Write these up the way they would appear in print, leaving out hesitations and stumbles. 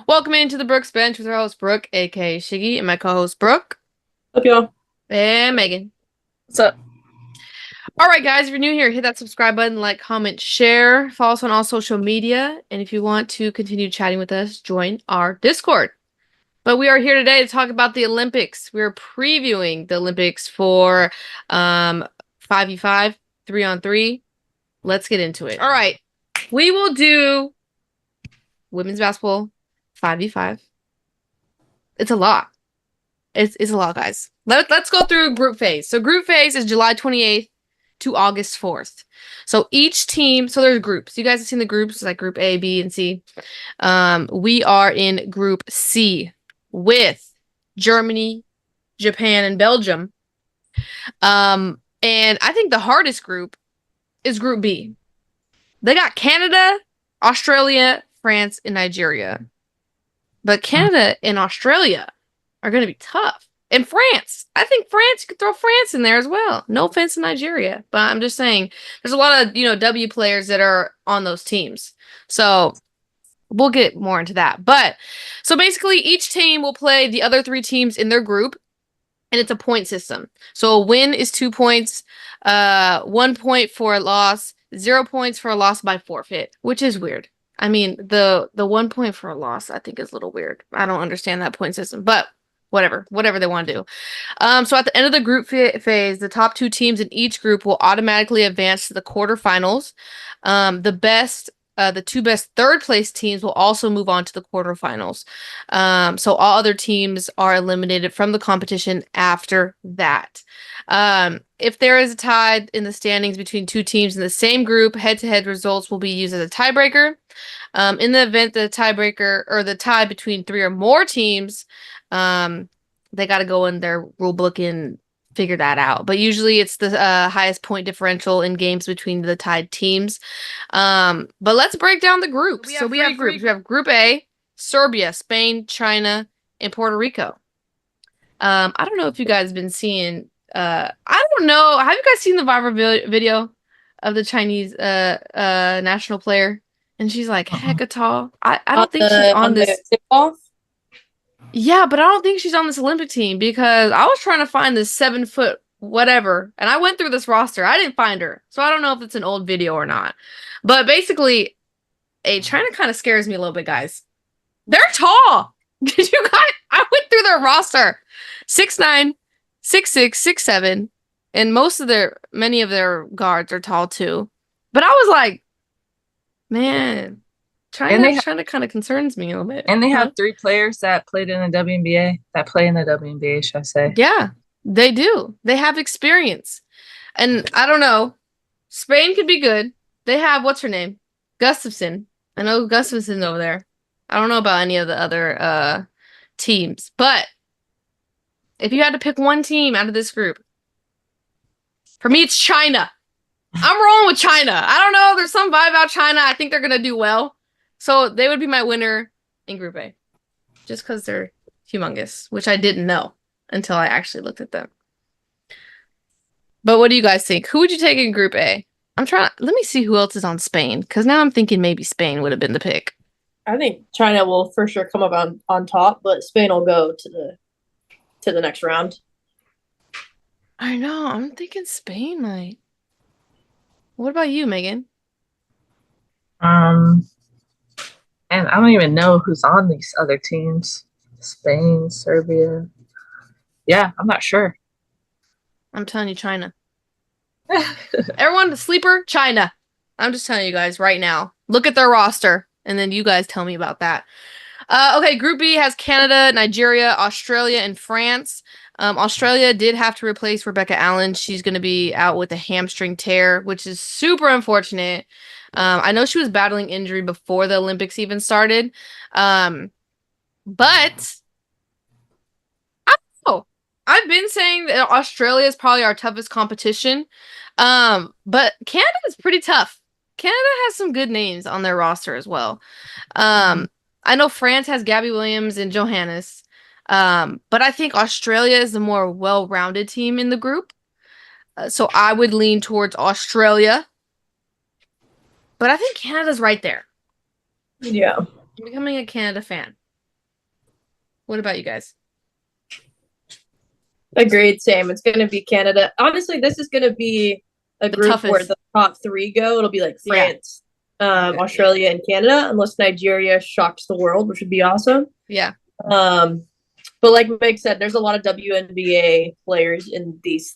Welcome into the Brooks Bench with our host Brooke, aka Shiggy, and my co-host Brooke Up, y'all. and Megan. What's up? All right, guys, if you're new here, hit that subscribe button, like, comment, share, follow us on all social media, and if you want to continue chatting with us, join our Discord. But we are here today to talk about the Olympics. We're previewing the Olympics for 5v5, 3-on-3. Let's get into it. All right, we will do women's basketball 5v5. It's a lot. It's a lot, guys. Let's go through group phase. So group phase is July 28th to August 4th. So each team, so there's groups. You guys have seen the groups, like group A, B, and C. We are in group C with Germany, Japan, and Belgium. And I think the hardest group is group B. They got Canada, Australia, France, and Nigeria. But Canada and Australia are going to be tough. And France. I think France, you could throw France in there as well. No offense to Nigeria, but I'm just saying there's a lot of, W players that are on those teams. So we'll get more into that. But so basically each team will play the other three teams in their group, and it's a point system. So a win is 2 points, 1 point for a loss, 0 points for a loss by forfeit, which is weird. I mean, the 1 point for a loss, I think is a little weird. I don't understand that point system, but whatever they want to do. So at the end of the group phase, the top two teams in each group will automatically advance to the quarterfinals. The two best third place teams will also move on to the quarterfinals. So all other teams are eliminated from the competition after that. If there is a tie in the standings between two teams in the same group, head-to-head results will be used as a tiebreaker. In the event the tiebreaker or the tie between three or more teams, they got to go in their rule book and figure that out. But usually it's the highest point differential in games between the tied teams. But let's break down the groups. So we have groups. We have Group A, Serbia, Spain, China, and Puerto Rico. I don't know if you guys have been seeing. I don't know. Have you guys seen the viral video of the Chinese national player? And she's like hecka tall. I don't think she's on this. Tip-off? Yeah, but I don't think she's on this Olympic team because I was trying to find this 7 foot whatever, and I went through this roster. I didn't find her, so I don't know if it's an old video or not. But basically, China kind of scares me a little bit, guys. They're tall. Did you guys? I went through their roster, 6'9", 6'6", 6'7", and many of their guards are tall too. But I was like, man. China kind of concerns me a little bit. And they have three players that played in the WNBA, that play in the WNBA, should I say. Yeah, they do. They have experience. And I don't know. Spain could be good. They have, what's her name? Gustafson. I know Gustafson's over there. I don't know about any of the other teams. But if you had to pick one team out of this group, for me, it's China. I'm rolling with China. I don't know. There's some vibe about China. I think they're going to do well. So they would be my winner in Group A. Just because they're humongous, which I didn't know until I actually looked at them. But what do you guys think? Who would you take in Group A? Let me see who else is on Spain, because now I'm thinking maybe Spain would have been the pick. I think China will for sure come up on top, but Spain will go to the next round. I know. I'm thinking Spain might. What about you, Megan? And I don't even know who's on these other teams. Spain, Serbia. Yeah, I'm not sure. I'm telling you, China. Everyone, the sleeper, China. I'm just telling you guys right now. Look at their roster, and then you guys tell me about that. Okay, Group B has Canada, Nigeria, Australia, and France. Australia did have to replace Rebecca Allen. She's going to be out with a hamstring tear, which is super unfortunate. I know she was battling injury before the Olympics even started. But I don't know. I've been saying that Australia is probably our toughest competition. But Canada is pretty tough. Canada has some good names on their roster as well. I know France has Gabby Williams and Johannes. But I think Australia is the more well-rounded team in the group. So I would lean towards Australia. But I think Canada's right there. Yeah. I'm becoming a Canada fan. What about you guys? Agreed, same. It's going to be Canada. Honestly, this is going to be a The group where toughest. the top three go. It'll be like Yeah. France, Australia, and Canada, unless Nigeria shocks the world, which would be awesome. Yeah. But like Meg said, there's a lot of WNBA players in these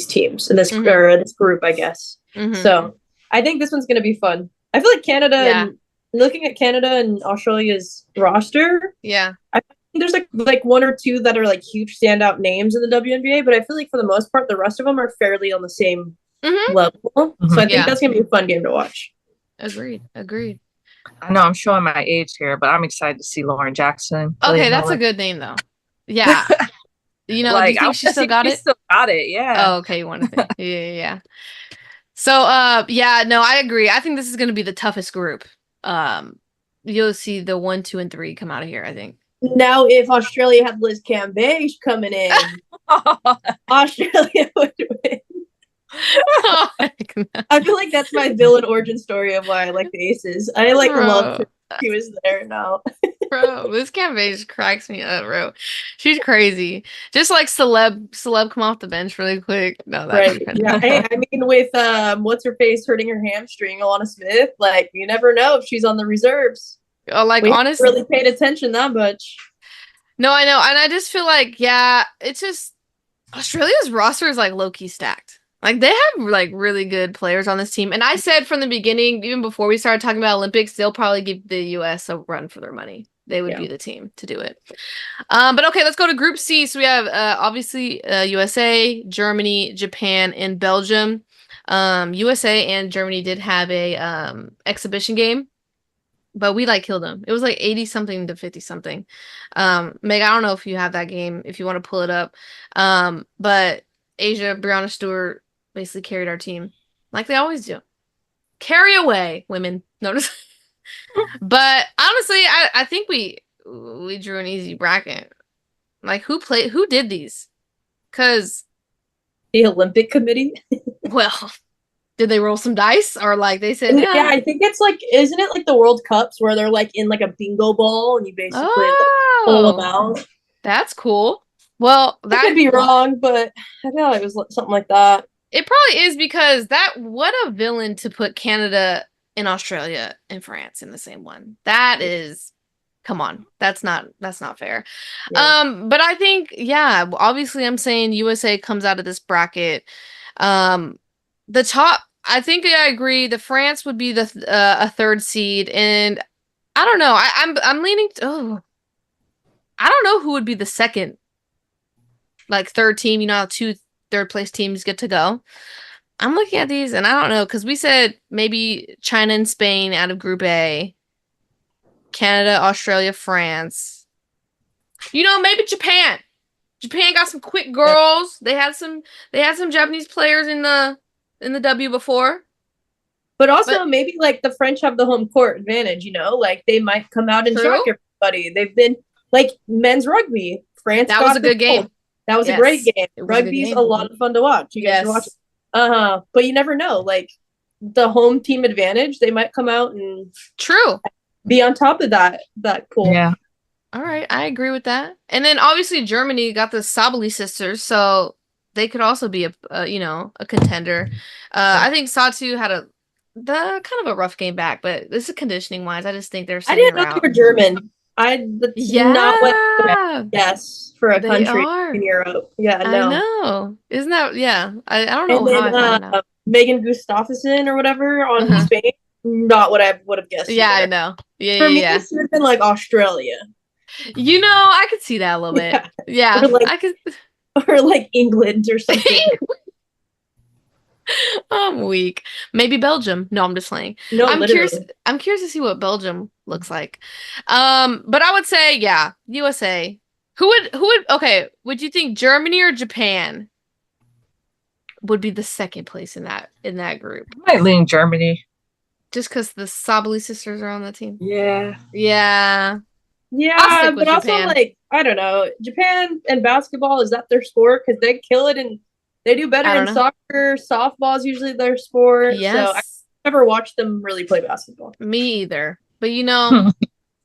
teams in this Mhm. or this group, I guess. Mhm. So I think this one's going to be fun. I feel like Canada Yeah. and looking at Canada and Australia's roster, Yeah. I think there's like one or two that are like huge standout names in the WNBA, but I feel like for the most part, the rest of them are fairly on the same Mhm. level. So I think Yeah. that's going to be a fun game to watch. Agreed. I know I'm showing my age here, but I'm excited to see Lauren Jackson. Okay, that's a good name though. Yeah. You know, do Like, you I think she wanna still see if got she it? still got it, yeah. Oh, okay, you want to think. Yeah. So, yeah, no, I agree. I think this is going to be the toughest group. You'll see the 1, 2, and 3 come out of here, I think. Now, if Australia had Liz Cambage coming in, Australia would win. Oh, heck no. I feel like that's my villain origin story of why I like the Aces. I like Bro. love she was there now. Bro, this campaign just cracks me up, bro. She's crazy. Just like celeb come off the bench really quick. No, that's Right. Yeah. Hey, I mean, with what's her face hurting her hamstring, Alana Smith, like you never know if she's on the reserves. Oh, like we honestly, haven't really paid attention that much. No, I know, and I just feel like, yeah, it's just Australia's roster is like low key stacked. Like they have like really good players on this team, and I said from the beginning, even before we started talking about Olympics, they'll probably give the U.S. a run for their money. They would be the team to do it. But okay, let's go to Group C. So we have obviously USA, Germany, Japan, and Belgium. USA and Germany did have a exhibition game, but we like killed them. It was like 80 something to 50 something. Meg, I don't know if you have that game, if you want to pull it up. But Asia, Brianna Stewart basically carried our team like they always do. Carry away, women. Notice. But honestly, I think we drew an easy bracket. Like who did these? Cause the Olympic Committee. Well, did they roll some dice or like they said? Yeah, I think it's like, isn't it like the World Cups where they're like in like a bingo ball and you basically like, pull them out? That's cool. Well, that could be wrong, but I thought it was something like that. It probably is because what a villain to put Canada and Australia and France in the same one. That is, come on, that's not fair. Yeah. But I think, yeah, obviously I'm saying USA comes out of this bracket. The top, I think I agree. The France would be the a third seed, and I don't know. I'm leaning. I don't know who would be the second, like third team. You know how 2 third place teams get to go. I'm looking at these and I don't know because we said maybe China and Spain out of Group A, Canada, Australia, France. You know, maybe Japan. Japan got some quick girls. They had some Japanese players in the W before. But also maybe like the French have the home court advantage, you know, like they might come out and shock everybody. They've been like men's rugby. France that was a good game. That was a great game. Rugby's a lot of fun to watch. You guys watch it. But you never know. Like the home team advantage, they might come out and be on top of that pool. Yeah. All right, I agree with that. And then obviously Germany got the Sabali sisters, so they could also be a contender. I think Satu had kind of a rough game back, but this is conditioning wise. I just think they're. I didn't know they were German. That's not what yes for a country in Europe. Yeah, no. I know. Isn't that I don't know and how then, I found out. Megan Gustafsson or whatever on Spain. Not what I would have guessed. Yeah, either. I know. Yeah, for me, this would have been like Australia. You know, I could see that a little bit. Yeah, or like, I could. Or like England or something. I'm weak. Maybe Belgium. No, I'm just playing. No, I'm literally. curious. I'm curious to see what Belgium looks like. But I would say, yeah, USA. Who would? Okay, would you think Germany or Japan would be the second place in that group? I might lean Germany. Just because the Sabali sisters are on the team. Yeah. Yeah. Yeah, but also like I don't know, Japan and basketball, is that their sport? Because they kill it and they do better in soccer. Softball is usually their sport. Yes. So I never watched them really play basketball. Me either. But you know,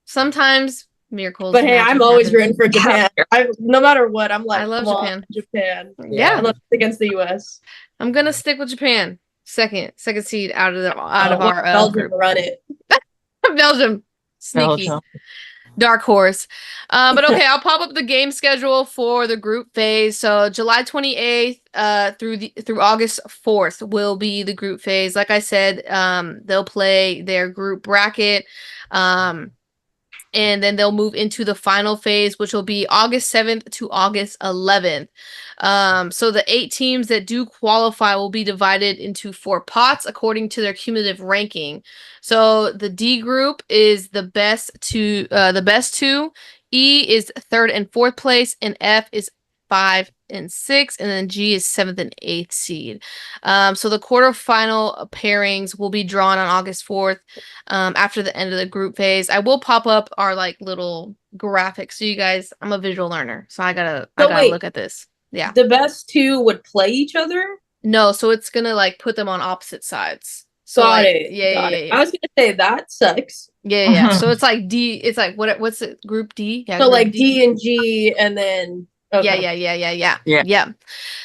sometimes Miracles. But hey, I'm always rooting for Japan. No matter what, I'm like, I love Japan. Japan. Yeah. Unless it's against the US. I'm gonna stick with Japan. Second seed out of our Belgium group. Run it. Belgium. Sneaky. Belgium. Dark horse. But okay, I'll pop up the game schedule for the group phase. So July 28th through August 4th will be the group phase. Like I said, they'll play their group bracket. And then they'll move into the final phase, which will be August 7th to August 11th. So the 8 teams that do qualify will be divided into 4 pots according to their cumulative ranking. So the D group is the best 2. E is 3rd and 4th place, and F is 5 and 6, and then G is 7th and 8th seed. So the quarterfinal pairings will be drawn on August 4th after the end of the group phase. I will pop up our like little graphics. So you guys, I'm a visual learner, so I gotta look at this. Yeah. The best 2 would play each other? No, so it's gonna like put them on opposite sides. So got it. Yeah. I was gonna say that sucks. Yeah. So it's like D. It's like what's it? Group D. Yeah, so like D and G, and then. Okay. Yeah.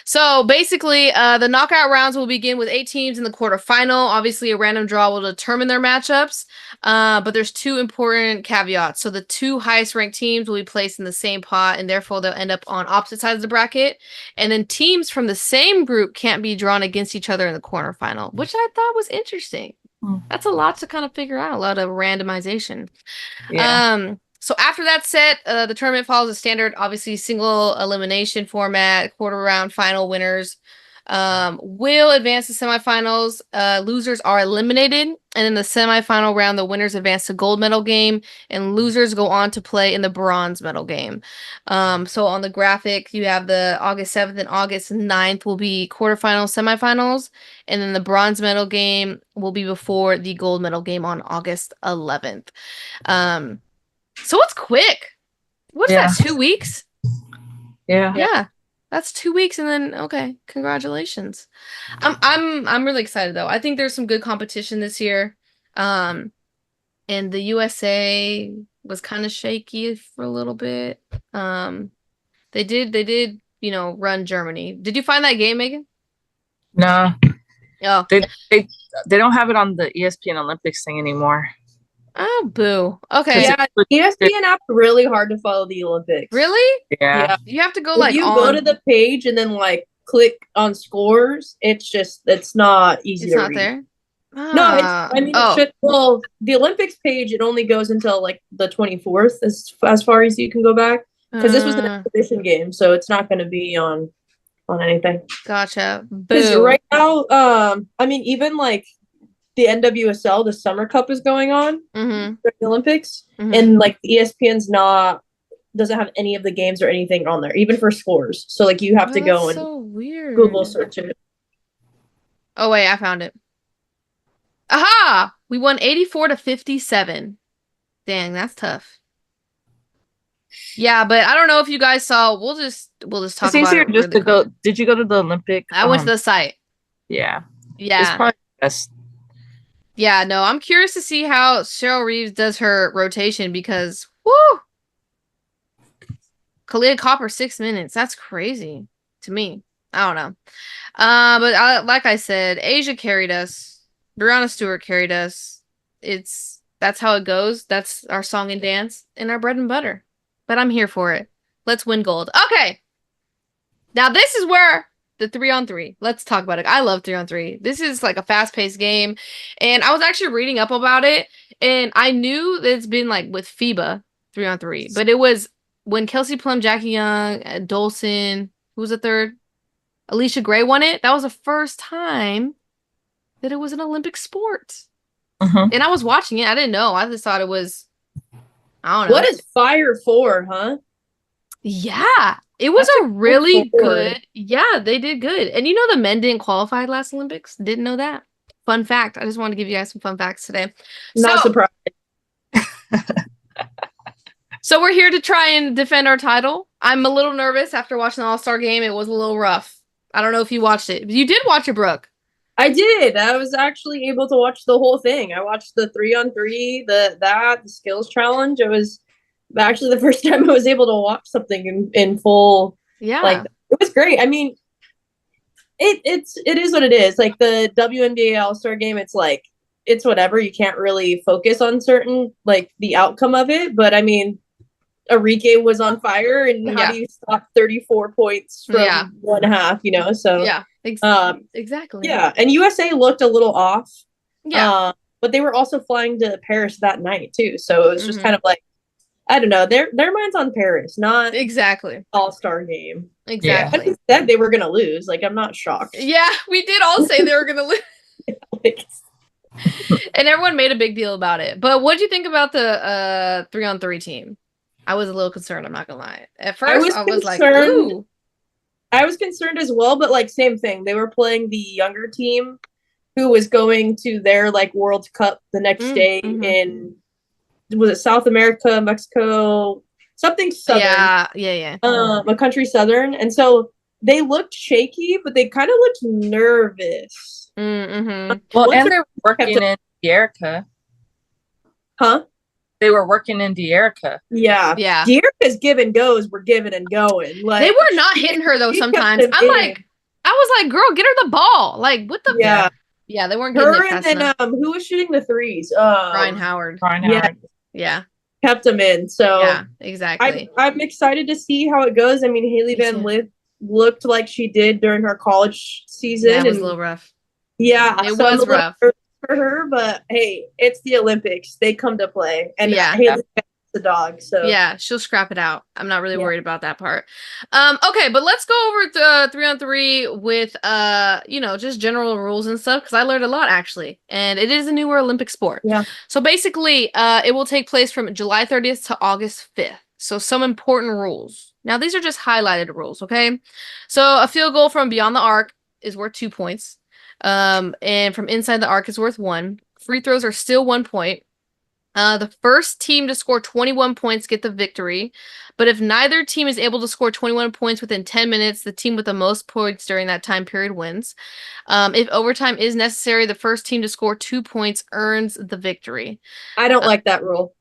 So basically, the knockout rounds will begin with 8 teams in the quarterfinal. Obviously, a random draw will determine their matchups. But there's 2 important caveats. So the 2 highest ranked teams will be placed in the same pot, and therefore they'll end up on opposite sides of the bracket. And then teams from the same group can't be drawn against each other in the quarterfinal, which I thought was interesting. That's a lot to kind of figure out, a lot of randomization. Yeah. So after that set, the tournament follows a standard, obviously, single elimination format. Quarter round final winners will advance to semifinals. Losers are eliminated. And in the semifinal round, the winners advance to gold medal game, and losers go on to play in the bronze medal game. So on the graphic, you have the August 7th and August 9th will be quarterfinals, semifinals. And then the bronze medal game will be before the gold medal game on August 11th. So it's quick. What's that? 2 weeks? Yeah. Yeah. That's 2 weeks, and then okay, congratulations. I'm really excited though. I think there's some good competition this year. And the USA was kind of shaky for a little bit. They did, run Germany. Did you find that game, Megan? No. Oh. They don't have it on the ESPN Olympics thing anymore. Oh, boo. Okay. Yeah, ESPN app's really hard to follow the Olympics. Really? Yeah. You have to go if you go to the page and then like click on scores, it's not easy to read. It's not there? No, the Olympics page, it only goes until like the 24th as far as you can go back. Because this was an exhibition game, so it's not going to be on anything. Gotcha. Because right now, even like the NWSL, the Summer Cup is going on during the Olympics, and like ESPN's doesn't have any of the games or anything on there, even for scores. So like you have to go and weird. Google search it. Oh wait, I found it. Aha! We won 84-57. Dang, that's tough. Yeah, but I don't know if you guys saw. We'll just talk about it. It's easier just to go. Did you go to the Olympic? I went to the site. Yeah. Yeah. It's probably best. Yeah, no, I'm curious to see how Cheryl Reeves does her rotation because, whoo! Kalia Copper, 6 minutes. That's crazy to me. I don't know. But like I said, Asia carried us. Brianna Stewart carried us. That's how it goes. That's our song and dance and our bread and butter. But I'm here for it. Let's win gold. Okay. Now this is where the 3-on-3. Let's talk about it. I love 3-on-3. This is like a fast-paced game. And I was actually reading up about it. And I knew that it's been like with FIBA 3-on-3. But it was when Kelsey Plum, Jackie Young, Dolson, who was the third? Alicia Gray won it. That was the first time that it was an Olympic sport. And I was watching it. I didn't know. I just thought it was, I don't know. What is Fire for, huh? Yeah. It was a really good. Yeah, they did good. And you know the men didn't qualify last Olympics? Didn't know that. Fun fact. I just wanted to give you guys some fun facts today. Not surprised. So we're here to try and defend our title. I'm a little nervous after watching the All-Star game. It was a little rough. I don't know if you watched it. You did watch it, Brooke. I did. I was actually able to watch the whole thing. I watched the 3-on-3, the skills challenge. actually the first time I was able to watch something in full. Yeah. Like, it was great. I mean, it is what it is. Like the WNBA All-Star game, it's like, it's whatever. You can't really focus on certain, like, the outcome of it. But I mean, Arike was on fire, and how do you stop 34 points from one half, you know? So yeah, exactly. Yeah, and USA looked a little off. Yeah. But they were also flying to Paris that night too. So it was just kind of like, I don't know, their mind's on Paris, not exactly All-Star game. Exactly. Yeah. They said they were gonna lose. Like, I'm not shocked. Yeah, we did all say they were gonna lose. And everyone made a big deal about it. But what did you think about the 3-on-3 team? I was a little concerned, I'm not gonna lie. At first, I was like, ooh. I was concerned as well, but like, same thing. They were playing the younger team who was going to their like World Cup the next day in, was it South America, Mexico, something southern. Yeah. A country southern. And so they looked shaky, but they kind of looked nervous. Well, and they were working in Dierica. Huh? They were working in Dierica. Yeah. Dierica's give and goes were giving and going. Like, they were not hitting her though sometimes. I was like, girl, get her the ball. Like, what the Yeah, they weren't getting it fast enough. Who was shooting the threes? Ryan Howard. Yeah. Kept them in. So yeah, exactly. I'm excited to see how it goes. I mean, Haley Van Lith looked like she did during her college season. Yeah, it was a little rough. Yeah, it was rough for her, but hey, it's the Olympics. They come to play, and Haley's the dog. So yeah, she'll scrap it out. I'm not really worried about that part. Okay, but let's go over the 3-on-3 with just general rules and stuff, because I learned a lot actually, and it is a newer Olympic sport. Yeah. So basically, it will take place from July 30th to August 5th. So some important rules. Now these are just highlighted rules, okay? So a field goal from beyond the arc is worth 2 points. And from inside the arc is worth 1. Free throws are still 1 point. The first team to score 21 points get the victory. But if neither team is able to score 21 points within 10 minutes, the team with the most points during that time period wins. If overtime is necessary, the first team to score 2 points earns the victory. I don't like that rule.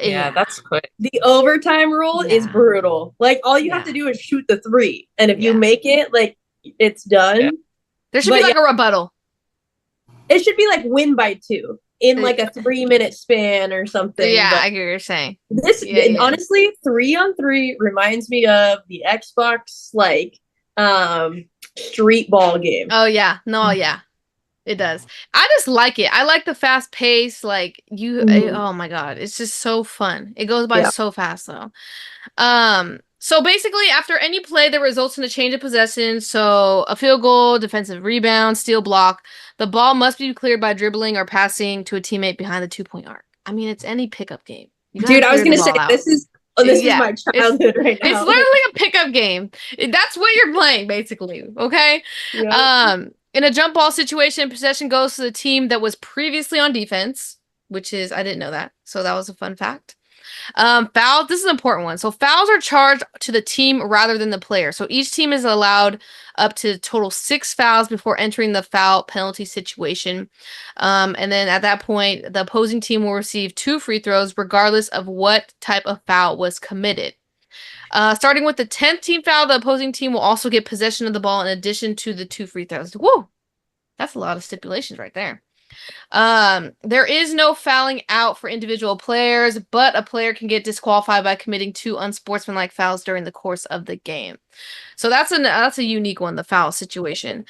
Yeah, that's quick. The overtime rule is brutal. Like, all you have to do is shoot the 3. And if you make it, like, it's done. Yeah. There should be like a rebuttal. It should be like win by 2 in like a 3-minute span or something. Yeah, I get what you're saying. This honestly, 3-on-3 reminds me of the Xbox like street ball game. Oh yeah, it does. I just like it. I like the fast pace. Like oh my god, it's just so fun. It goes by so fast though. So basically, after any play that results in a change of possession, so a field goal, defensive rebound, steal block, the ball must be cleared by dribbling or passing to a teammate behind the 2-point arc. I mean, it's any pickup game. Dude, I was going to say, this is my childhood right now. It's literally a pickup game. That's what you're playing, basically, okay? Yep. In a jump ball situation, possession goes to the team that was previously on defense, which is, I didn't know that, so that was a fun fact. Foul, this is an important one. So fouls are charged to the team rather than the player. So each team is allowed up to total 6 fouls before entering the foul penalty situation. And then at that point, the opposing team will receive 2 free throws regardless of what type of foul was committed. Starting with the 10th team foul, the opposing team will also get possession of the ball in addition to the 2 free throws. Whoa, that's a lot of stipulations right there. There is no fouling out for individual players, but a player can get disqualified by committing 2 unsportsmanlike fouls during the course of the game. So that's a unique one, the foul situation.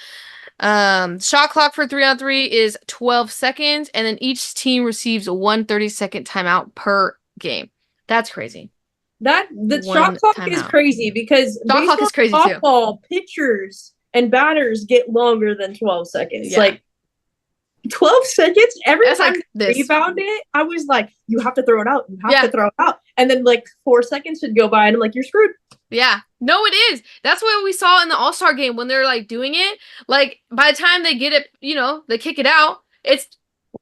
Shot clock for 3-on-3 is 12 seconds, and then each team receives 1 30-second timeout per game. That's crazy. The shot clock is crazy because shot clock is crazy too. Pitchers and batters get longer than 12 seconds. Yeah. Like 12 seconds every time you rebound it, I was like, you have to throw it out. You have to throw it out. And then like 4 seconds would go by and I'm like, you're screwed. Yeah. No, it is. That's what we saw in the All-Star game when they're like doing it. Like by the time they get it, they kick it out, it's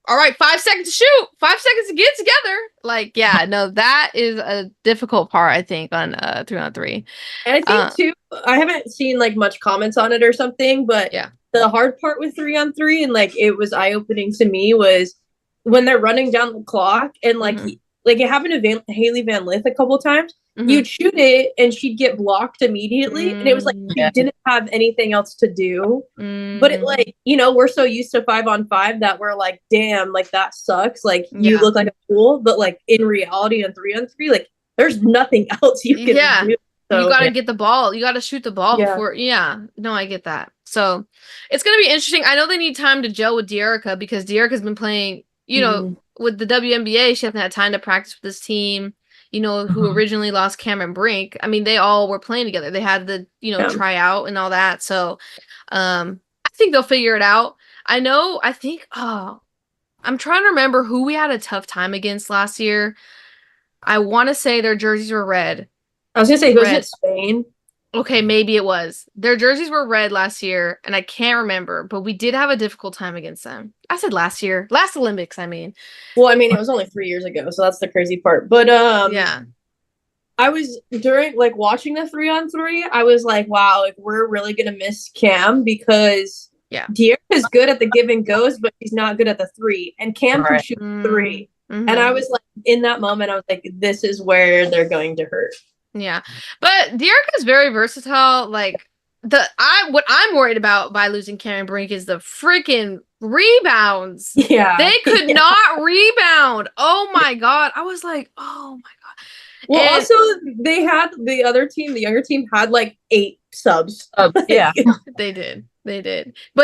all right, 5 seconds to shoot, 5 seconds to get together. Like, yeah, no, that is a difficult part, I think, on 3-on-3. And I think too, I haven't seen like much comments on it or something, but the hard part with 3-on-3 and like it was eye-opening to me was when they're running down the clock and like like it happened to Haley Van Lith a couple times. You'd shoot it and she'd get blocked immediately, and it was like she didn't have anything else to do. But it, like, you know, we're so used to 5-on-5 that we're like, damn, like that sucks. Like you look like a fool, but like in reality, on 3-on-3, like there's nothing else you can do. So, you got to get the ball. You got to shoot the ball before. Yeah. No, I get that. So it's going to be interesting. I know they need time to gel with De'Erica because De'Erica's been playing, you know, with the WNBA. She hasn't had time to practice with this team, you know, who originally lost Cameron Brink. I mean, they all were playing together. They had the, you know, tryout and all that. So I think they'll figure it out. I'm trying to remember who we had a tough time against last year. I want to say their jerseys were red. I was going to say, was it Spain? Okay, maybe it was. Their jerseys were red last year, and I can't remember, but we did have a difficult time against them. I said last year. Last Olympics, I mean. Well, I mean, it was only 3 years ago, so that's the crazy part. But, yeah. I was, during, like, watching the 3-on-3, I was like, wow, like, we're really going to miss Cam because De'Erica is good at the give and goes, but she's not good at the 3. And Cam can shoot 3. And I was like, in that moment, I was like, this is where they're going to hurt. Yeah, but De'Erica is very versatile. Like what I'm worried about by losing Cameron Brink is the freaking rebounds. Yeah, they could not rebound. Oh my god, I was like, oh my god. Well, also they had the younger team had like 8 subs. Yeah, they did. But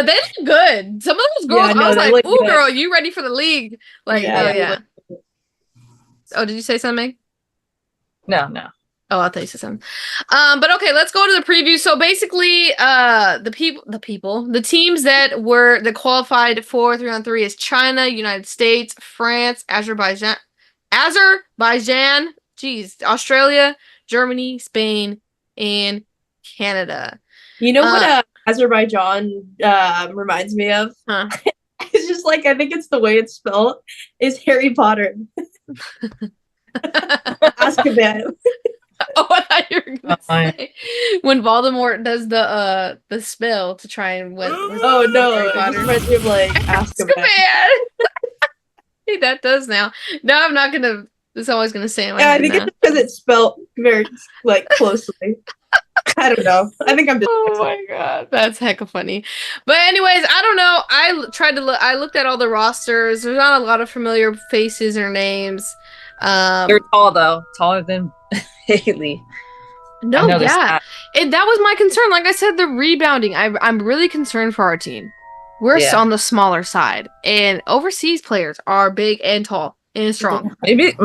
they did good. Some of those girls, I was like, "Ooh, girl, you ready for the league?" Like, Oh, did you say something? No. Oh, I'll tell you something. But okay, let's go to the preview. So basically, the teams that qualified for 3-on-3 is China, United States, France, Azerbaijan, Australia, Germany, Spain, and Canada. You know what Azerbaijan reminds me of? Huh? It's just like, I think it's the way it's spelled, is Harry Potter. Azkaban. Oh, I thought you were gonna say when Voldemort does the spell to try and win. Oh no, it just reminds me of like Azkaban. That does now. No, I'm not gonna. It's always gonna say. I think it's because it's spelled very like closely. I don't know. I think I'm just. Oh my god, that's hecka funny. But anyways, I don't know. I looked at all the rosters. There's not a lot of familiar faces or names. They're tall though, taller than Haley. No, yeah, that was my concern. Like I said, the rebounding. I'm really concerned for our team. We're on the smaller side, and overseas players are big and tall and strong. Maybe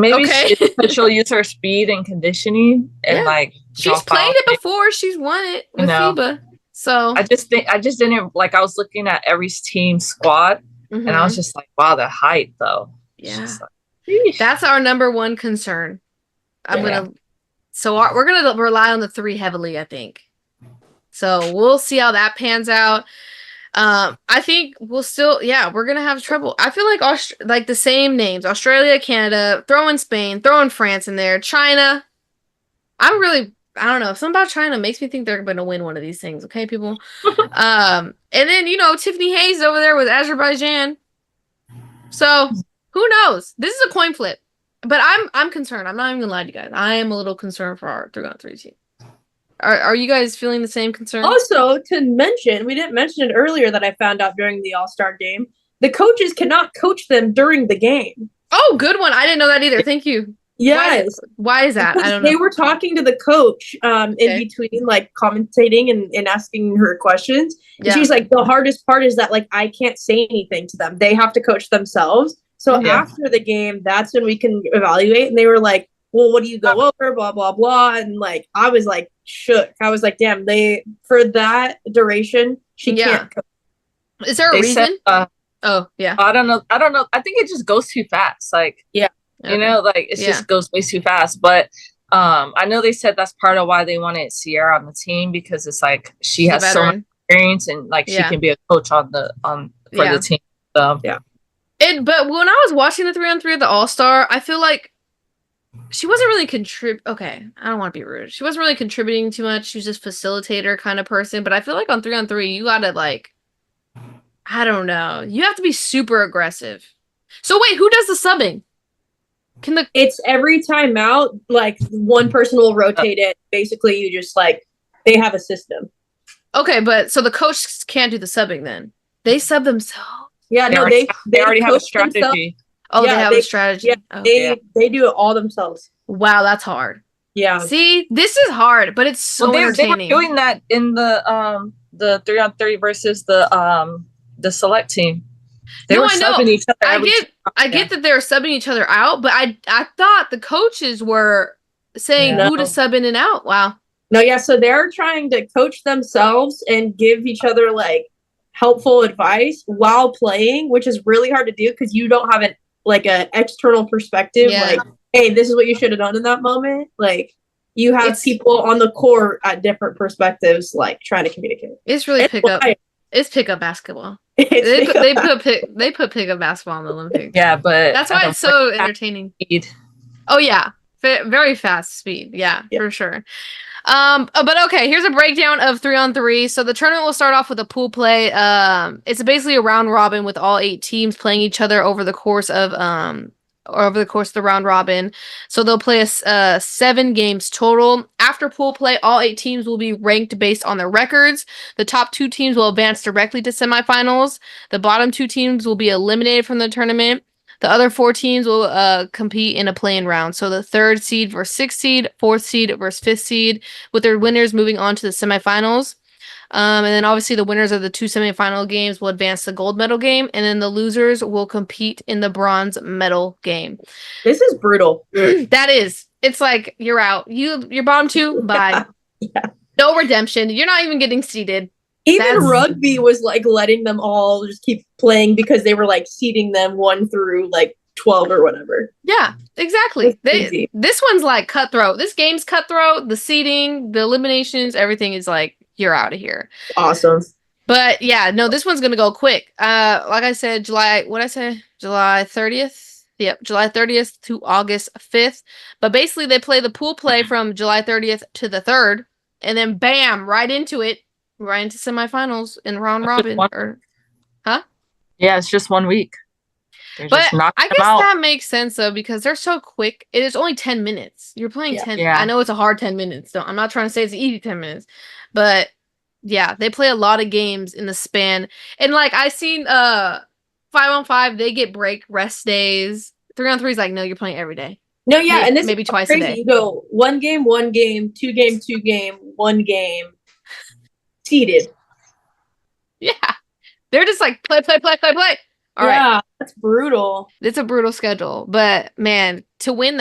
she'll use her speed and conditioning, and like she's played it before. She's won it with FIBA. So I just didn't like. I was looking at every team squad, and I was just like, wow, the height though. Yeah. That's our number one concern. We're gonna rely on the 3 heavily, I think. So we'll see how that pans out. I think we'll still, we're gonna have trouble. I feel like the same names: Australia, Canada, throw in Spain, throw in France in there, China. I don't know. Something about China makes me think they're gonna win one of these things. Okay, people. And then Tiffany Hayes over there with Azerbaijan. So. Who knows? This is a coin flip. But I'm concerned. I'm not even gonna lie to you guys. I am a little concerned for our 3-on-3 team. Are you guys feeling the same concern? Also, to mention, we didn't mention it earlier that I found out during the All-Star game. The coaches cannot coach them during the game. Oh, good one. I didn't know that either. Thank you. Yes. Why is that? I don't know. They were talking to the coach in between, like, commentating and asking her questions. And she's like, the hardest part is that, like, I can't say anything to them. They have to coach themselves. So after the game, that's when we can evaluate. And they were like, well, what do you go over? Blah, blah, blah. And like, I was like shook. I was like, damn, for that duration, she can't coach. Is there a reason? Oh, yeah. I don't know. I think it just goes too fast. Like, it just goes way too fast. But I know they said that's part of why they wanted Sierra on the team, because it's like she has so much experience and like she can be a coach for the team. So But when I was watching the 3-on-3 at the All-Star, I feel like she wasn't really okay, I don't want to be rude. She wasn't really contributing too much. She was just facilitator kind of person. But I feel like on 3-on-3, you gotta like, I don't know. You have to be super aggressive. So wait, who does the subbing? It's every time out, like one person will rotate it. Basically, you just like they have a system. Okay, but so the coach can't do the subbing then. They sub themselves. Yeah, no, they already have a strategy. Themselves. Oh, yeah, they have a strategy. Yeah, they do it all themselves. Wow, that's hard. Yeah. See, this is hard, but it's so entertaining. They were doing that in the 3-on-3 versus the select team. They were subbing each other. I get that they were subbing each other out, but I thought the coaches were saying who to sub in and out. Wow. No, yeah, so they're trying to coach themselves and give each other like helpful advice while playing, which is really hard to do because you don't have an external perspective. Yeah. Like, hey, this is what you should have done in that moment. Like, you have people on the court at different perspectives, like trying to communicate. It's really pickup basketball. They put pickup basketball in the Olympics. Yeah, but that's why it's so entertaining. Speed. Oh yeah, very fast speed. Yeah, for sure. But okay, here's a breakdown of 3-on-3. So the tournament will start off with a pool play. It's basically a round robin with all 8 teams playing each other over the course of the round robin. So they'll play 7 games total. After pool play, all 8 teams will be ranked based on their records. The top 2 teams will advance directly to semifinals. The bottom 2 teams will be eliminated from the tournament. The other 4 teams will compete in a play-in round. So the 3rd seed versus 6th seed, 4th seed versus 5th seed, with their winners moving on to the semifinals. And then obviously the winners of the 2 semifinal games will advance the gold medal game, and then the losers will compete in the bronze medal game. This is brutal. That is. It's like you're out. You're bottom 2. Bye. Yeah. No redemption. You're not even getting seeded. Even rugby was like letting them all just keep playing because they were like seeding them 1 through like 12 or whatever. Yeah, exactly. This one's like cutthroat. This game's cutthroat. The seeding, the eliminations, everything is like you're out of here. Awesome. But yeah, no, this one's gonna go quick. Like I said, July 30th. Yep, July 30th to August 5th. But basically, they play the pool play from July 30th to the 3rd, and then bam, right into it. Right into semifinals in round robin. Huh? Yeah, it's just 1 week. But I guess that makes sense, though, because they're so quick. It is only 10 minutes. You're playing 10. Yeah. I know it's a hard 10 minutes. I'm not trying to say it's an easy 10 minutes. But, yeah, they play a lot of games in the span. And, like, I seen 5-on-5, they get rest days. 3-on-3 is like, no, you're playing every day. No, yeah. And this maybe twice a day. You go 1 game, 1 game, 2 game, 2 game, 1 game. Seated. Yeah. They're just like play. All right. That's brutal. It's a brutal schedule. But man, to win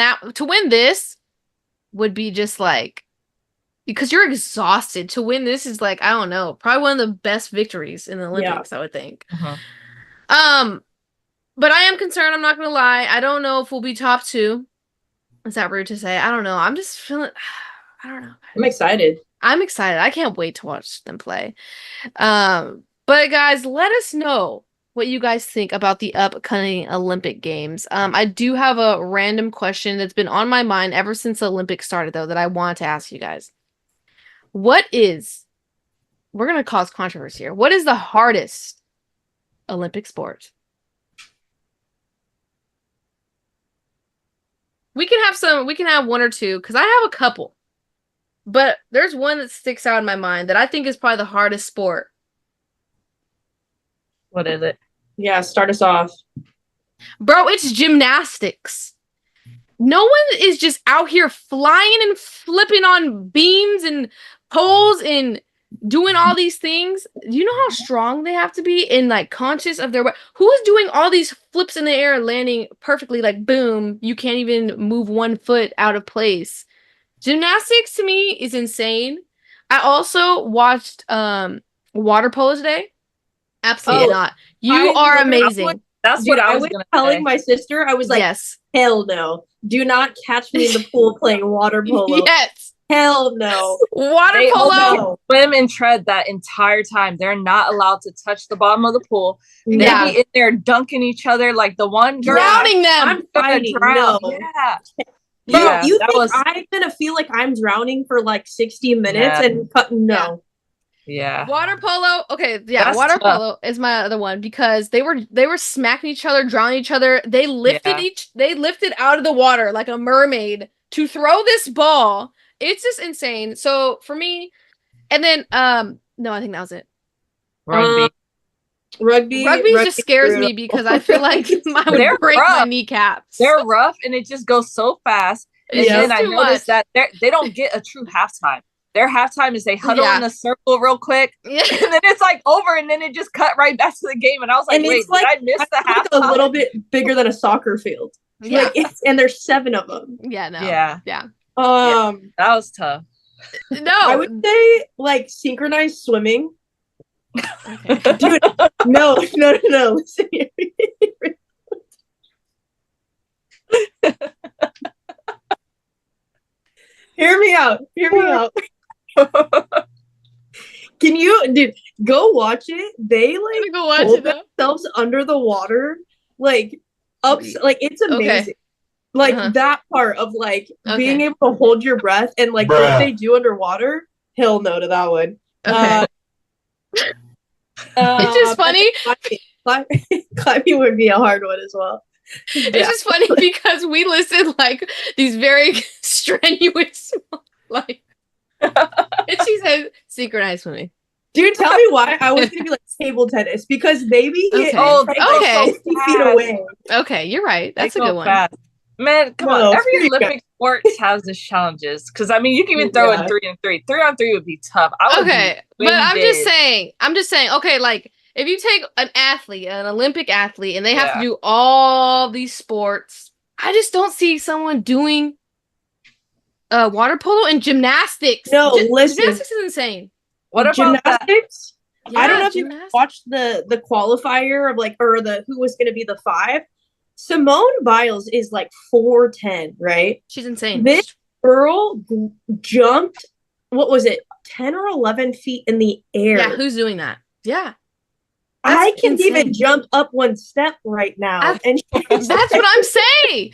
this would be just like because you're exhausted. To win this is like, I don't know, probably one of the best victories in the Olympics, I would think. Uh-huh. But I am concerned, I'm not gonna lie. I don't know if we'll be top 2. Is that rude to say? I don't know. I'm just feeling I don't know. I'm excited. I can't wait to watch them play. But guys, let us know what you guys think about the upcoming Olympic Games. I do have a random question that's been on my mind ever since the Olympics started, though, that I want to ask you guys. We're going to cause controversy here. What is the hardest Olympic sport? We can have 1 or 2, because I have a couple. But there's one that sticks out in my mind that I think is probably the hardest sport. What is it? Yeah, start us off. Bro, it's gymnastics. No one is just out here flying and flipping on beams and poles and doing all these things. Do you know how strong they have to be and like conscious of their... Who is doing all these flips in the air and landing perfectly like boom, you can't even move 1 foot out of place. Gymnastics to me is insane. I also watched water polo today. Absolutely not. You are amazing. That's what I was telling my sister. I was like, yes. Hell no. Do not catch me in the pool playing water polo. Yes. Hell no. Water polo. Swim and tread that entire time. They're not allowed to touch the bottom of the pool. Yeah. They be in there dunking each other like the one girl. Drowning them. I'm fighting. No. Yeah. Bro, you think I'm gonna feel like I'm drowning for like 60 minutes and no. Yeah. Water polo. Okay, yeah, that's water tough. Polo is my other one because they were smacking each other, drowning each other. They lifted out of the water like a mermaid to throw this ball. It's just insane. So for me, and then no, I think that was it. Rugby just scares me because I feel like I would break my kneecaps. They're rough and it just goes so fast. And then I noticed that they don't get a true halftime. Their halftime is they huddle in a circle real quick, and then it's like over, and then it just cut right back to the game. And I was like, wait, did I miss the halftime? A little bit bigger than a soccer field. Yeah. Like and there's 7 of them. Yeah, no. Yeah. Yeah. That was tough. No. I would say like synchronized swimming. Okay. Dude, no. Listen here. Hear me out. Can you, dude, go watch it? They like hold themselves under the water, like up, like it's amazing. Okay. Like that part of like being able to hold your breath and like what they do underwater. Hell no to that one. Okay. It's just funny. Climbing would be a hard one as well. It's just funny because we listed like these very strenuous like and she said synchronized swimming. Dude, tell me why I was gonna be like table tennis because maybe 50 feet away. Okay, you're right. That's a good one. Fast. Man, come on. Every Olympic sport has its challenges. Because I mean you can even throw in 3-on-3. 3-on-3 would be tough. But I'm just saying, okay, like if you take an Olympic athlete, and they have to do all these sports, I just don't see someone doing water polo and gymnastics. No, listen. Gymnastics is insane. What about gymnastics? Yeah, I don't know if you watched the qualifier of like, or who was going to be the 5. Simone Biles is like 4'10", right? She's insane. This girl jumped, what was it, 10 or 11 feet in the air. Yeah, who's doing that? Yeah. I can't even jump up 1 step right now. That's what I'm saying.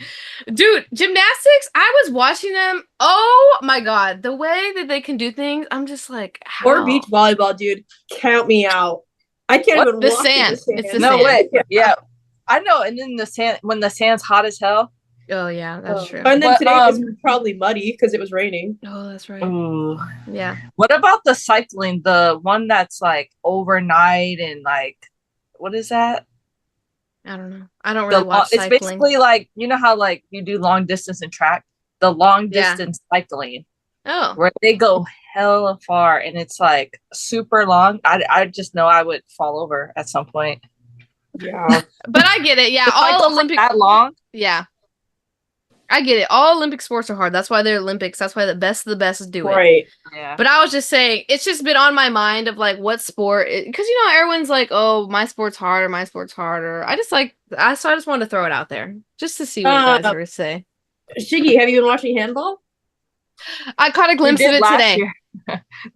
Dude, gymnastics, I was watching them. Oh my God. The way that they can do things, I'm just like, how? Or beach volleyball, dude. Count me out. I can't even walk in the sand. It's the sand. Way. Yeah. I know. And then the sand, when the sand's hot as hell. Oh, yeah, that's true. And then today was probably muddy because it was raining. Oh, that's right. Ooh. Yeah. What about the cycling? The one that's like overnight and like, what is that? I don't know. I don't really watch cycling. It's basically like, you know how like you do long distance and track? The long distance cycling. Oh. Where they go hella far and it's like super long. I just know I would fall over at some point. Yeah. But I get it. Yeah. All Olympic. That long? Yeah. I get it. All Olympic sports are hard. That's why they're Olympics. That's why the best of the best do it. Right. Yeah. But I was just saying, it's just been on my mind of like what sport, because you know everyone's like, oh, my sport's harder, my sport's harder. I just wanted to throw it out there just to see what you guys were to say. Shiggy, have you been watching handball? I caught a glimpse of it today.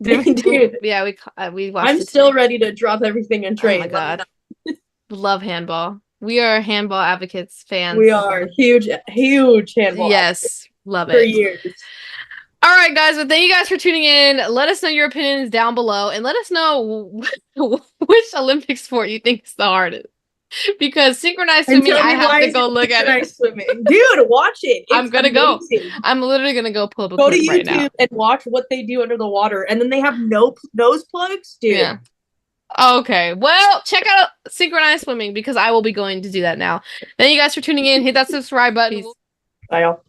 Dude. Yeah, we watched. I'm still ready to drop everything and train. Oh my God. Love handball. We are handball advocates, fans. We are huge handball. Yes, love it. For years. All right, guys. Well, thank you guys for tuning in. Let us know your opinions down below, and let us know which Olympic sport you think is the hardest. Because synchronized swimming, I have to go look at it. Swimming. Dude, watch it. I'm gonna go. I'm literally gonna go pull up a clip to YouTube right now and watch what they do under the water, and then they have no nose plugs, dude. Yeah. Okay, well, check out synchronized swimming because I will be going to do that now. Thank you guys for tuning in. Hit that subscribe button. Bye, y'all.